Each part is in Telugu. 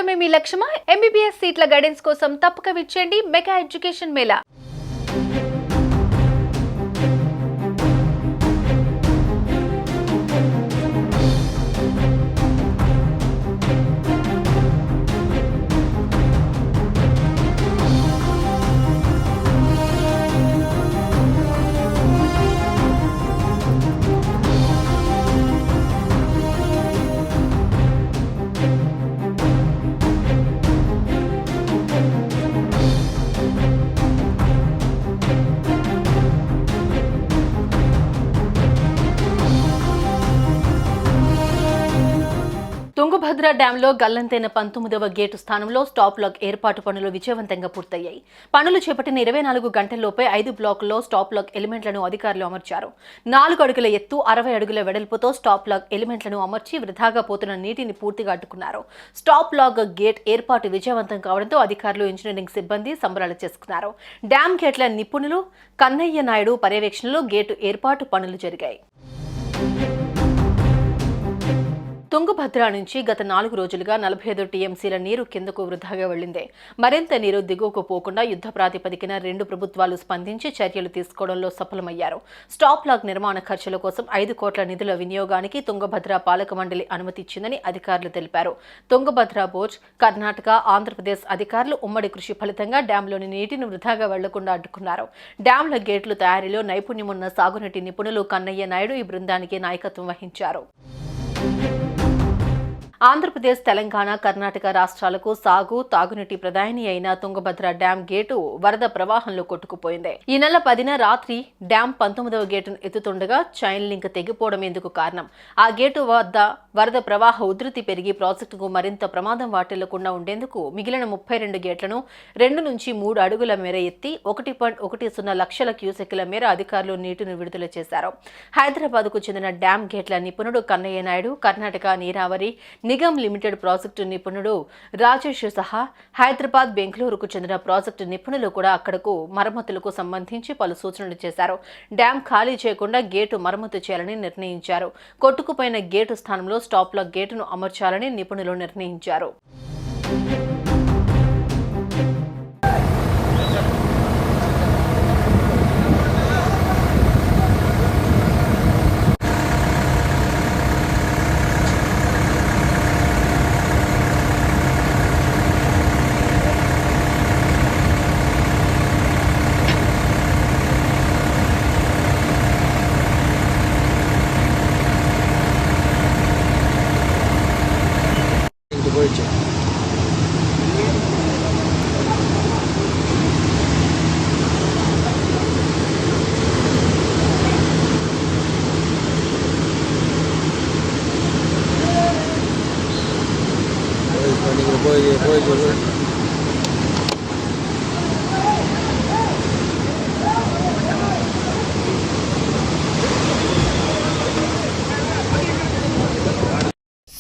చదువుకోవడమే మీ లక్ష్యమా? ఎంబీబీఎస్ సీట్ల గైడెన్స్ కోసం తప్పక విచ్చేయండి మెగా ఎడ్యుకేషన్ మేళా. తుంగభద్ర డ్యాంలో గల్లంతైన 19వ గేటు స్థానంలో స్టాప్ లాక్ ఏర్పాటు పనులు విజయవంతంగా పూర్తయ్యాయి. పనులు చేపట్టిన 24 గంటల్లోపే 5 బ్లాకుల్లో స్టాప్ లాక్ ఎలిమెంట్లను అధికారులు అమర్చారు. 4 అడుగుల ఎత్తు 60 అడుగుల వెడల్పుతో స్టాప్ లాక్ ఎలిమెంట్లను అమర్చి వృధాగా పోతున్న నీటిని పూర్తిగా అడ్డుకున్నారు. స్టాప్ లాక్ గేట్ ఏర్పాటు విజయవంతం కావడంతో అధికారులు, ఇంజనీరింగ్ సిబ్బంది సంబరాలు చేసుకున్నారు. డ్యాం గేట్ల నిపుణులు కన్నయ్య నాయుడు పర్యవేక్షణలో గేటు ఏర్పాటు పనులు జరిగాయి. తుంగభద్ర నుంచి గత 4 రోజులుగా 45 టీఎంసీల నీరు కిందకు వృధాగా వెళ్లింది. మరింత నీరు దిగువకు పోకుండా యుద్ధ ప్రాతిపదికన 2 ప్రభుత్వాలు స్పందించి చర్యలు తీసుకోవడంలో సఫలమయ్యారు. స్టాప్ లాక్ నిర్మాణ ఖర్చుల కోసం 5 కోట్ల నిధుల వినియోగానికి తుంగభద్ర పాలక మండలి అనుమతి ఇచ్చిందని అధికారులు తెలిపారు. తుంగభద్ర బోర్డ్, కర్ణాటక, ఆంధ్రప్రదేశ్ అధికారులు ఉమ్మడి కృషి ఫలితంగా డ్యాంలోని నీటిని వృధాగా వెళ్లకుండా అడ్డుకున్నారు. డ్యాంల గేట్లు తయారీలో నైపుణ్యమున్న సాగునీటి నిపుణులు కన్నయ్య నాయుడు ఈ బృందానికి నాయకత్వం వహించారు. ఆంధ్రప్రదేశ్, తెలంగాణ, కర్ణాటక రాష్ట్రాలకు సాగు, తాగునీటి ప్రధాని అయిన తుంగభద్ర డ్యాం గేటు వరద ప్రవాహంలో కొట్టుకుపోయింది. ఈ నెల 10న రాత్రి డ్యాం 19వ గేటును ఎత్తుతుండగా చైన్ లింక్ తెగిపోవడం ఎందుకు కారణం. ఆ గేటు వద్ద వరద ప్రవాహ ఉధృతి పెరిగి ప్రాజెక్టుకు మరింత ప్రమాదం వాటిల్లకుండా ఉండేందుకు మిగిలిన 32 గేట్లను 2 నుంచి 3 అడుగుల మేర ఎత్తి 1.10 లక్షల క్యూసెక్ల మేర అధికారులు నీటిని విడుదల చేశారు. హైదరాబాద్కు చెందిన డ్యాం గేట్ల నిపుణుడు కన్నయ్య నాయుడు, కర్ణాటక నీరావరి నిగమ్ లిమిటెడ్ ప్రాజెక్టు నిపుణుడు రాజేష్ సహా హైదరాబాద్, బెంగళూరుకు చెందిన ప్రాజెక్టు నిపుణులు కూడా అక్కడకు మరమ్మతులకు సంబంధించి పలు సూచనలు చేశారు. డ్యాం ఖాళీ చేయకుండా గేటు మరమ్మతు చేయాలని నిర్ణయించారు. కొట్టుకుపోయిన గేటు స్థానంలో స్టాప్ లాక్ గేటును అమర్చాలని నిపుణులు నిర్ణయించారు.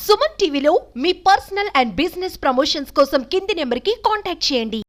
సుమన్ టీవీలో మీ పర్సనల్ అండ్ బిజినెస్ ప్రమోషన్స్ కోసం కింది నెంబర్కి కాంటాక్ట్ చేయండి.